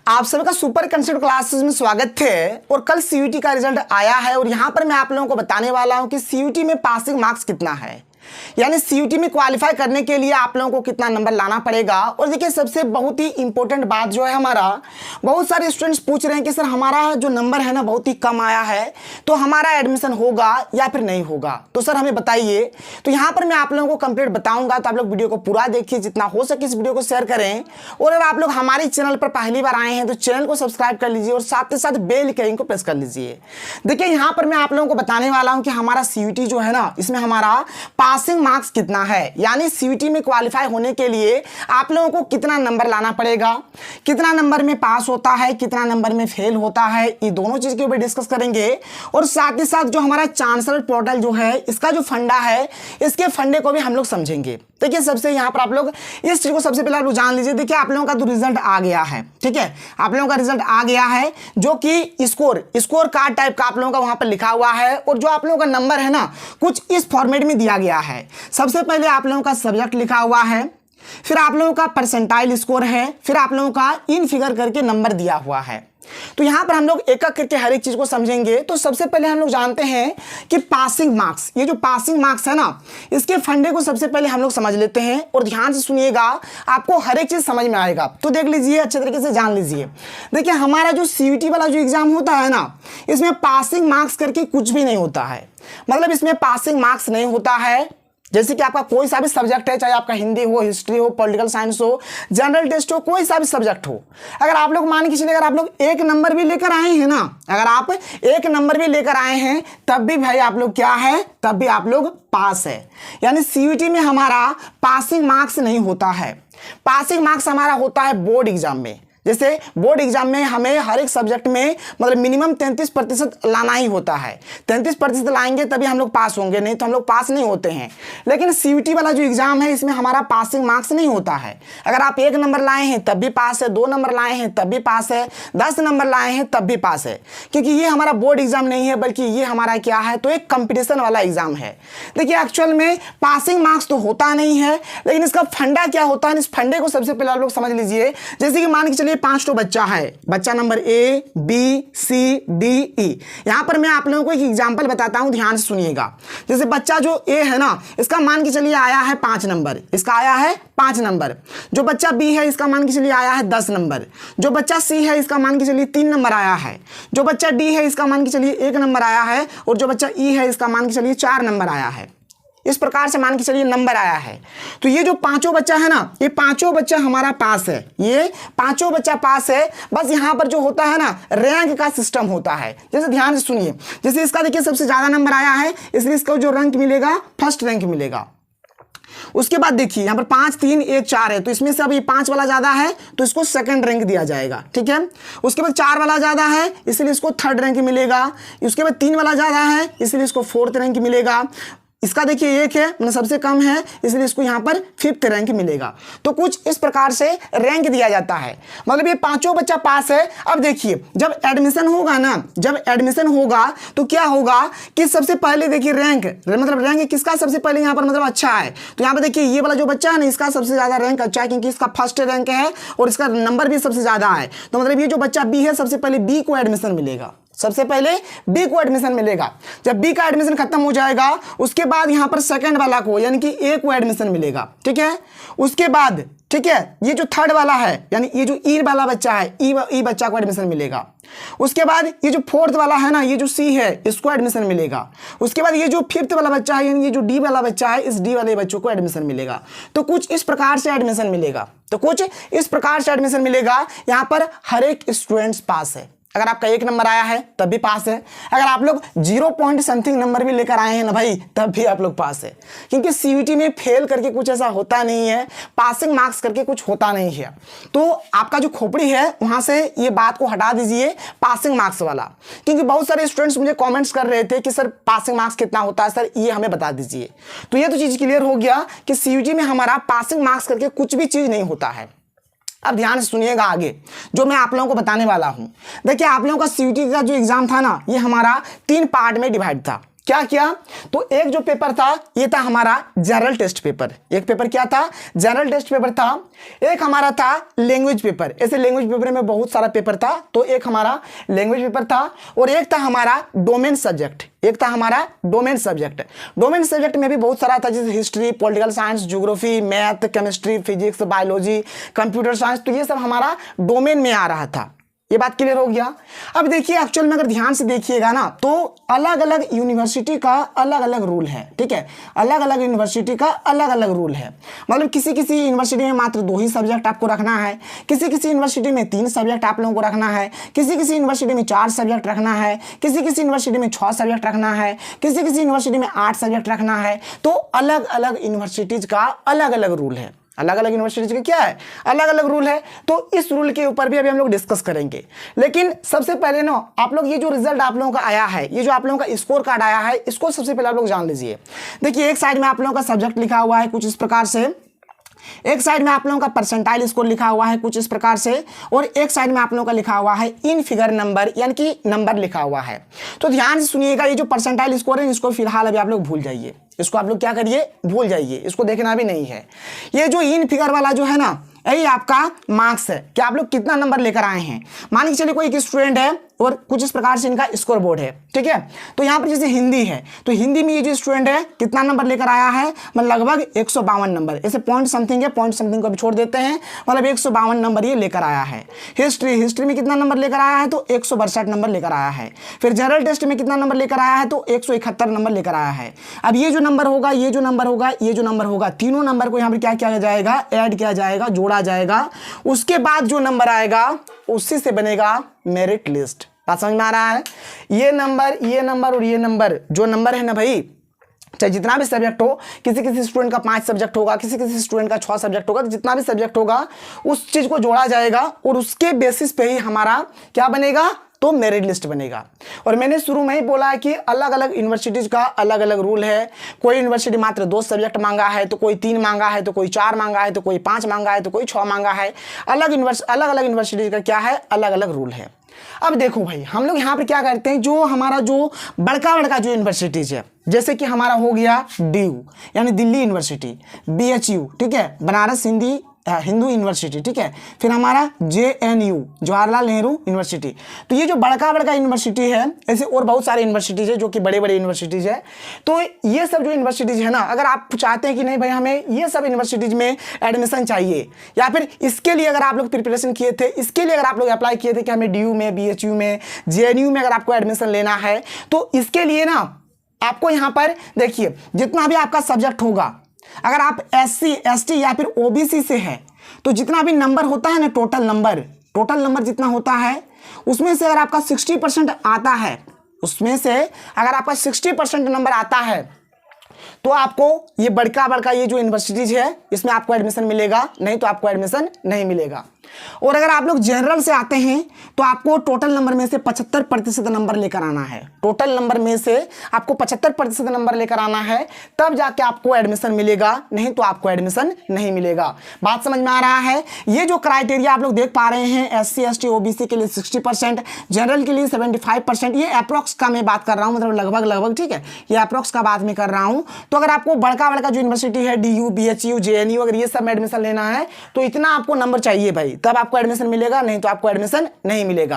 आप सभी का सुपर कंसेप्ट क्लासेस में स्वागत है। और कल सीयूटी का रिजल्ट आया है और यहां पर मैं आप लोगों को बताने वाला हूं कि सीयूटी में पासिंग मार्क्स कितना है, यानी सीयूटी में क्वालिफाई करने के लिए आप लोगों को कितना नंबर लाना पड़ेगा। और देखिए सबसे बहुत ही इंपॉर्टेंट बात जो है, हमारा बहुत सारे स्टूडेंट्स पूछ रहे हैं कि सर हमारा जो नंबर है ना बहुत ही कम आया है, तो हमारा एडमिशन होगा या फिर नहीं होगा, तो सर हमें बताइए। तो यहाँ पर मैं आप लोगों को कंप्लीट बताऊंगा, तो आप लोग वीडियो को पूरा देखिए, जितना हो सके इस वीडियो को शेयर करें। और अगर आप लोग हमारे चैनल पर पहली बार आए हैं तो चैनल को सब्सक्राइब कर लीजिए और साथ ही साथ बेल आइकन को प्रेस कर लीजिए। देखिए यहाँ पर मैं आप लोगों को बताने वाला हूँ कि हमारा सीयूटी जो है ना, इसमें हमारा पासिंग मार्क्स कितना है, यानी सीयूटी में क्वालिफाई होने के लिए आप लोगों को कितना नंबर लाना पड़ेगा, कितना नंबर में पास होता है, कितना नंबर में फेल होता है, ये दोनों चीज के ऊपर डिस्कस करेंगे। और साथ ही साथ जो हमारा चांसलर पोर्टल जो है, इसका जो फंडा है, इसके फंडे को भी हम लोग समझेंगे। देखिए सबसे यहाँ पर आप लोग इस चीज को सबसे पहले आप लोग जान लीजिए। देखिए आप लोगों का तो रिजल्ट आ गया है, ठीक है, आप लोगों का रिजल्ट आ गया है, जो कि स्कोर कार्ड टाइप का आप लोगों का वहां पर लिखा हुआ है। और जो आप लोगों का नंबर है ना, कुछ इस फॉर्मेट में दिया गया है। सबसे पहले आप लोगों का सब्जेक्ट लिखा हुआ है, फिर आप लोगों का परसेंटाइल स्कोर है, फिर आप लोगों का इन फिगर करके नंबर दिया हुआ है। तो यहां पर हम लोग एक एक करके हर एक चीज को समझेंगे। तो सबसे पहले हम लोग जानते हैं कि पासिंग मार्क्स, ये जो पासिंग मार्क्स है ना, इसके फंडे को सबसे पहले हम लोग समझ लेते हैं। और ध्यान से सुनिएगा, आपको हर एक चीज समझ में आएगा, तो देख लीजिए, अच्छे तरीके से जान लीजिए। देखिए हमारा जो सीयूटी वाला जो एग्जाम होता है ना, इसमें पासिंग मार्क्स करके कुछ भी नहीं होता है। मतलब इसमें पासिंग मार्क्स नहीं होता है। जैसे कि आपका कोई सा भी सब्जेक्ट है, चाहे आपका हिंदी हो, हिस्ट्री हो, पॉलिटिकल साइंस हो, जनरल टेस्ट हो, कोई सा भी सब्जेक्ट हो, अगर आप लोग मान के चलिए, अगर आप लोग एक नंबर भी लेकर आए हैं ना, अगर आप एक नंबर भी लेकर आए हैं, तब भी भाई आप लोग क्या है, तब भी आप लोग पास है। यानी सीयूटी में हमारा पासिंग मार्क्स नहीं होता है। पासिंग मार्क्स हमारा होता है बोर्ड एग्जाम में। जैसे बोर्ड एग्जाम में हमें हर एक सब्जेक्ट में मतलब मिनिमम 33% लाना ही होता है। 33% लाएंगे तभी हम लोग पास होंगे, नहीं तो हम लोग पास नहीं होते हैं। लेकिन सीयूटी वाला जो एग्जाम है, इसमें हमारा पासिंग मार्क्स नहीं होता है। अगर आप 1 नंबर लाए हैं तब भी पास है, 2 नंबर लाए हैं तब भी पास है, 10 नंबर लाए हैं तब भी पास है, क्योंकि ये हमारा बोर्ड एग्जाम नहीं है, बल्कि ये हमारा क्या है, तो एक कंपटीशन वाला एग्जाम है। देखिए एक्चुअल में पासिंग मार्क्स तो होता नहीं है, लेकिन इसका फंडा क्या होता है, इस फंडे को सबसे पहले आप लोग समझ लीजिए। जैसे कि मान के चलिए 5 बच्चा है, बच्चा number A, B, C, D, E। यहां पर मैं आप लोगों को एक एग्जांपल बताता हूं, ध्यान से सुनिएगा। जैसे बच्चा जो A है ना, इसका मान के चलिए आया है 5 नंबर, इसका आया है 5 नंबर। जो बच्चा B है, इसका मान के चलिए आया है 10 नंबर। जो बच्चा C है, इसका मान के चलिए 3 नंबर आया है। जो बच्चा D है, इसका मान के चलिए 1 नंबर आया है। और जो बच्चा E है, इसका मान के चलिए 4 नंबर आया है। इस प्रकार से मान के चलिए नंबर आया है। तो ये जो पांचों बच्चा है ना, ये पांचों बच्चा हमारा पास है, ये पांचों बच्चा पास है। बस यहाँ पर जो होता है ना, रैंक का सिस्टम होता है। जैसे ध्यान से सुनिए, जैसे इसका देखिए सबसे ज्यादा नंबर आया है, इसलिए इसको जो रैंक मिलेगा, फर्स्ट रैंक मिलेगा। उसके बाद देखिए यहाँ पर 5, 3, 1, 4 है, तो इसमें से अभी 5 वाला ज्यादा है तो इसको सेकंड रैंक दिया जाएगा, ठीक है। उसके बाद 4 वाला ज्यादा है, इसलिए इसको थर्ड रैंक मिलेगा। उसके बाद 3 वाला ज्यादा है, इसलिए इसको फोर्थ रैंक मिलेगा। इसका देखिए 1 है, मतलब सबसे कम है, इसलिए इसको यहाँ पर 5th रैंक मिलेगा। तो कुछ इस प्रकार से रैंक दिया जाता है। मतलब ये पांचों बच्चा पास है। अब देखिए जब एडमिशन होगा ना, जब एडमिशन होगा तो क्या होगा कि सबसे पहले देखिए रैंक, मतलब रैंक किसका सबसे पहले यहाँ पर मतलब अच्छा है। तो यहाँ पर देखिए ये वाला जो बच्चा है ना, इसका सबसे ज्यादा रैंक अच्छा है, क्योंकि इसका फर्स्ट रैंक है और इसका नंबर भी सबसे ज्यादा है। तो मतलब ये जो बच्चा B है, सबसे पहले B को एडमिशन मिलेगा, सबसे पहले B को एडमिशन मिलेगा। जब B का एडमिशन खत्म हो जाएगा, उसके बाद यहां पर सेकंड वाला को यानी कि A को एडमिशन मिलेगा, ठीक है। उसके बाद ठीक है, ये जो थर्ड वाला है, यानी ये जो E वाला बच्चा है, ई बच्चा को एडमिशन मिलेगा। उसके बाद ये जो फोर्थ वाला है ना, ये जो C है, इसको एडमिशन मिलेगा। उसके बाद ये जो 5th वाला बच्चा है, यानी ये जो D वाला बच्चा है, इस D वाले बच्चों को एडमिशन मिलेगा। तो कुछ इस प्रकार से एडमिशन मिलेगा, तो कुछ इस प्रकार से एडमिशन मिलेगा। यहाँ पर हर एक स्टूडेंट्स पास है। अगर आपका 1 नंबर आया है तब भी पास है। अगर आप लोग 0 पॉइंट समथिंग नंबर भी लेकर आए हैं ना भाई, तब भी आप लोग पास है। क्योंकि सीयूटी में फेल करके कुछ ऐसा होता नहीं है, पासिंग मार्क्स करके कुछ होता नहीं है। तो आपका जो खोपड़ी है वहां से ये बात को हटा दीजिए, पासिंग मार्क्स वाला। क्योंकि बहुत सारे स्टूडेंट्स मुझे कॉमेंट्स कर रहे थे कि सर पासिंग मार्क्स कितना होता है, सर ये हमें बता दीजिए। तो ये तो चीज क्लियर हो गया कि सीयूटी में हमारा पासिंग मार्क्स करके कुछ भी चीज नहीं होता है। अब ध्यान से सुनिएगा आगे जो मैं आप लोगों को बताने वाला हूं। देखिए आप लोगों का सीयूटी का जो एग्जाम था ना, ये हमारा 3 पार्ट में डिवाइड था। क्या किया, तो एक जो पेपर था ये था हमारा जनरल टेस्ट पेपर, एक पेपर क्या था, जनरल टेस्ट पेपर था, एक हमारा था लैंग्वेज पेपर। ऐसे लैंग्वेज पेपर में बहुत सारा पेपर था, तो एक हमारा लैंग्वेज पेपर था और एक था हमारा डोमेन सब्जेक्ट, एक था हमारा डोमेन सब्जेक्ट। डोमेन सब्जेक्ट में भी बहुत सारा था, जैसे history, political science, geography, math, chemistry, physics, biology, computer science, तो ये सब हमारा डोमेन में आ रहा था। ये बात क्लियर हो गया। अब देखिए एक्चुअल में अगर ध्यान से देखिएगा ना, तो अलग अलग यूनिवर्सिटी का अलग अलग रूल है, ठीक है, अलग अलग यूनिवर्सिटी का अलग अलग रूल है। मतलब किसी किसी यूनिवर्सिटी में मात्र 2 ही सब्जेक्ट आपको रखना है, किसी किसी यूनिवर्सिटी में 3 सब्जेक्ट आप लोगों को रखना है, किसी किसी यूनिवर्सिटी में 4 सब्जेक्ट रखना है, किसी किसी यूनिवर्सिटी में 6 सब्जेक्ट रखना है, किसी किसी यूनिवर्सिटी में 8 सब्जेक्ट रखना है। तो अलग अलग यूनिवर्सिटीज का अलग अलग रूल है, अलग अलग यूनिवर्सिटीज के क्या है, अलग अलग रूल है। तो इस रूल के ऊपर भी अभी हम लोग डिस्कस करेंगे। लेकिन सबसे पहले ना आप लोग ये जो रिजल्ट आप लोगों का आया है, ये जो आप लोगों का स्कोर कार्ड आया है, इसको सबसे पहले आप लोग जान लीजिए। देखिए एक साइड में आप लोगों का सब्जेक्ट लिखा हुआ है कुछ इस प्रकार से, एक साइड में आप लोगों का परसेंटाइल स्कोर लिखा हुआ है कुछ इस प्रकार से, और एक साइड में आप लोगों का लिखा हुआ है इन फिगर नंबर, यानी कि नंबर लिखा हुआ है। तो ध्यान से सुनिएगा, ये जो परसेंटाइल स्कोर है इसको फिलहाल अभी आप लोग भूल जाइए, इसको आप लोग क्या करिए, भूल जाइए, इसको देखना भी नहीं है। ये जो इन फिगर वाला जो है ना, यही आपका मार्क्स है कि आप लोग कितना नंबर लेकर आए हैं। मान के चलिए कोई एक स्टूडेंट है और कुछ इस प्रकार से इनका स्कोर बोर्ड है, ठीक है। तो यहाँ पर जैसे हिंदी है, तो हिंदी में ये जो स्टूडेंट है कितना नंबर लेकर आया है, मतलब लगभग 152 नंबर, ऐसे पॉइंट समथिंग है, पॉइंट समथिंग को भी छोड़ देते हैं, मतलब 152 नंबर ये लेकर आया है। हिस्ट्री में कितना नंबर लेकर आया है, तो 162 नंबर लेकर आया है। फिर जनरल टेस्ट में कितना नंबर लेकर आया है, तो 171 नंबर लेकर आया है। अब ये जो नंबर होगा, ये जो नंबर होगा, ये जो नंबर होगा, तीनों नंबर को यहाँ पर क्या किया जाएगा, ऐड किया जाएगा, जोड़ा जाएगा। उसके बाद जो नंबर आएगा उसी से बनेगा मेरिट लिस्ट। बात समझ में आ रहा है। ये नंबर और ये नंबर, जो नंबर है ना भाई, चाहे जितना भी सब्जेक्ट हो, किसी किसी स्टूडेंट का 5 सब्जेक्ट होगा, किसी किसी स्टूडेंट का 6 सब्जेक्ट होगा, तो जितना भी सब्जेक्ट होगा उस चीज को जोड़ा जाएगा और उसके बेसिस पे ही हमारा क्या बनेगा, तो मेरिट लिस्ट बनेगा। और मैंने शुरू में ही बोला है कि अलग अलग यूनिवर्सिटीज का अलग अलग रूल है। कोई यूनिवर्सिटी मात्र 2 सब्जेक्ट मांगा है, तो कोई 3 मांगा है, तो कोई 4 मांगा है, तो कोई 5 मांगा है, तो कोई 6 मांगा है। अलग अलग यूनिवर्सिटीज का क्या है, अलग अलग रूल है। अब देखो भाई, हम लोग यहाँ पर क्या करते हैं, जो हमारा जो बड़का जो यूनिवर्सिटीज है, जैसे कि हमारा हो गया DU यानी दिल्ली यूनिवर्सिटी, BHU, ठीक है, बनारस हिंदू यूनिवर्सिटी, ठीक है, फिर हमारा JNU जवाहरलाल नेहरू यूनिवर्सिटी। तो ये जो बड़का यूनिवर्सिटी है, ऐसे और बहुत सारे यूनिवर्सिटीज है जो कि बड़े यूनिवर्सिटीज है। तो ये सब जो यूनिवर्सिटीज है ना, अगर आप चाहते हैं कि नहीं भाई हमें ये सब यूनिवर्सिटीज में एडमिशन चाहिए, या फिर इसके लिए अगर आप लोग प्रिपरेशन किए थे, इसके लिए अगर आप लोग अप्लाई किए थे कि हमें DU में, BHU में, JNU में अगर आपको एडमिशन लेना है, तो इसके लिए ना आपको यहाँ पर देखिए जितना भी आपका सब्जेक्ट होगा, अगर आप SC ST या फिर OBC से है, तो जितना भी नंबर होता है ना, टोटल नंबर जितना होता है, उसमें से अगर आपका 60% आता है, उसमें से अगर आपका 60% नंबर आता है, तो आपको ये बड़का ये जो यूनिवर्सिटीज है इसमें आपको एडमिशन मिलेगा, नहीं तो आपको एडमिशन नहीं मिलेगा। और अगर आप लोग जनरल से आते हैं, तो आपको टोटल नंबर में से 75% नंबर लेकर आना है। टोटल नंबर में से आपको 75% नंबर लेकर आना है, तब जाके आपको एडमिशन मिलेगा, नहीं तो आपको एडमिशन नहीं मिलेगा। बात समझ में आ रहा है। ये जो क्राइटेरिया आप लोग देख पा रहे हैं, SC ST OBC के लिए 60%, जनरल के लिए 75%, ये अप्रॉक्स का मैं बात कर रहा हूँ, मतलब लगभग, ठीक है, ये अप्रॉक्स का बात मैं कर रहा हूँ। तो अगर आपको बड़का जो यूनिवर्सिटी है, DU BHU JNU, अगर ये सब में एडमिशन लेना है, तो इतना आपको नंबर चाहिए भाई, तब आपको एडमिशन मिलेगा, नहीं तो आपको एडमिशन नहीं मिलेगा।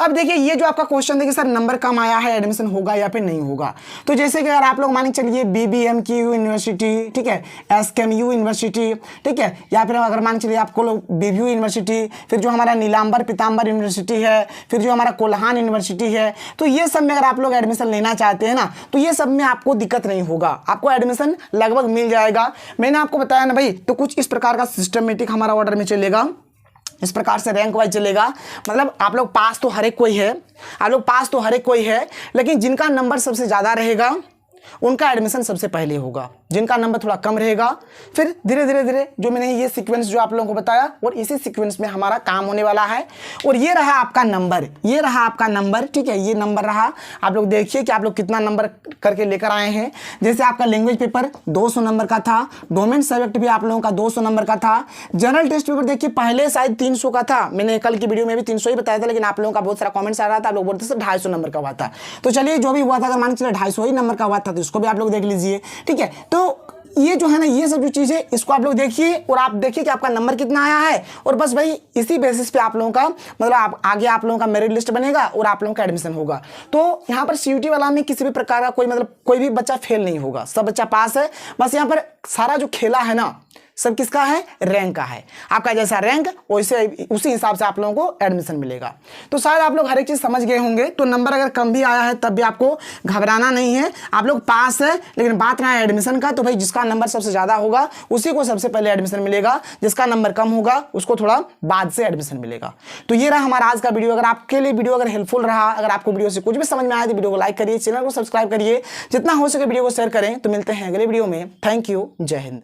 अब देखिए ये जो आपका क्वेश्चन देखिए, सर नंबर कम आया है, एडमिशन होगा या फिर नहीं होगा। तो जैसे कि अगर आप लोग मान के चलिए BBMQ यूनिवर्सिटी, ठीक है, SKMU यूनिवर्सिटी, ठीक है, या फिर अगर मान के चलिए आपको लोग BBU यूनिवर्सिटी, फिर जो हमारा नीलांबर पीताम्बर यूनिवर्सिटी है, फिर जो हमारा कोल्हान यूनिवर्सिटी है, तो ये सब में अगर आप लोग एडमिशन लेना चाहते हैं ना, तो ये सब में आपको दिक्कत नहीं होगा, आपको एडमिशन लगभग मिल जाएगा। मैंने आपको बताया ना भाई, तो कुछ इस प्रकार का सिस्टमेटिक हमारा ऑर्डर में चलेगा, इस प्रकार से रैंक वाइज चलेगा। मतलब आप लोग पास तो हर एक कोई है, लेकिन जिनका नंबर सबसे ज़्यादा रहेगा उनका एडमिशन सबसे पहले होगा। जिनका नंबर थोड़ा कम रहेगा। फिर धीरे धीरे धीरे जो मैंने ये सीक्वेंस जो आप लोगों को बताया और इसी सीक्वेंस में हमारा काम होने वाला है। और ये रहा आपका नंबर, ये रहा आपका नंबर, ठीक है, ये नंबर रहा। आप लोग देखिए कि आप लोग कितना नंबर करके लेकर आए हैं। जैसे आपका लैंग्वेज पेपर 200 नंबर का था, डोमेन सब्जेक्ट भी आप लोगों का 200 नंबर का था, जनरल टेस्ट पेपर देखिए पहले शायद 300 का था, मैंने कल की वीडियो में भी 300 ही बताया था, लेकिन आप लोगों का बहुत सारा कमेंट्स आ रहा था, आप लोग बोलते थे 250 नंबर का हुआ था। तो चलिए जो भी हुआ था, अगर मान के चलिए 250 ही नंबर का हुआ था तो इसको भी आप लोग देख लीजिए, ठीक है। तो ये जो है ना, ये सब जो चीज़ है इसको आप लोग देखिए और आप देखिए कि आपका नंबर कितना आया है, और बस भाई इसी बेसिस पे आप लोगों का मतलब आगे आप लोगों का मेरिट लिस्ट बनेगा और आप लोगों का एडमिशन होगा। तो यहाँ पर सीयूटी वाला में किसी भी प्रकार का कोई भी बच्चा फेल नहीं होगा, सब बच्चा पास है। बस यहाँ पर सारा जो खेला है ना, सब किसका है, रैंक का है। आपका जैसा रैंक वैसे उसी हिसाब से आप लोगों को एडमिशन मिलेगा। तो शायद आप लोग हर एक चीज़ समझ गए होंगे। तो नंबर अगर कम भी आया है तब भी आपको घबराना नहीं है, आप लोग पास है। लेकिन बात रहा है एडमिशन का, तो भाई जिसका नंबर सबसे ज़्यादा होगा उसी को सबसे पहले एडमिशन मिलेगा, जिसका नंबर कम होगा उसको थोड़ा बाद से एडमिशन मिलेगा। तो ये रहा हमारा आज का वीडियो। अगर आपके लिए वीडियो अगर हेल्पफुल रहा, अगर आपको वीडियो से कुछ भी समझ में आया तो वीडियो को लाइक करिए, चैनल को सब्सक्राइब करिए, जितना हो सके वीडियो को शेयर करें। तो मिलते हैं अगले वीडियो में। थैंक यू, जय हिंद।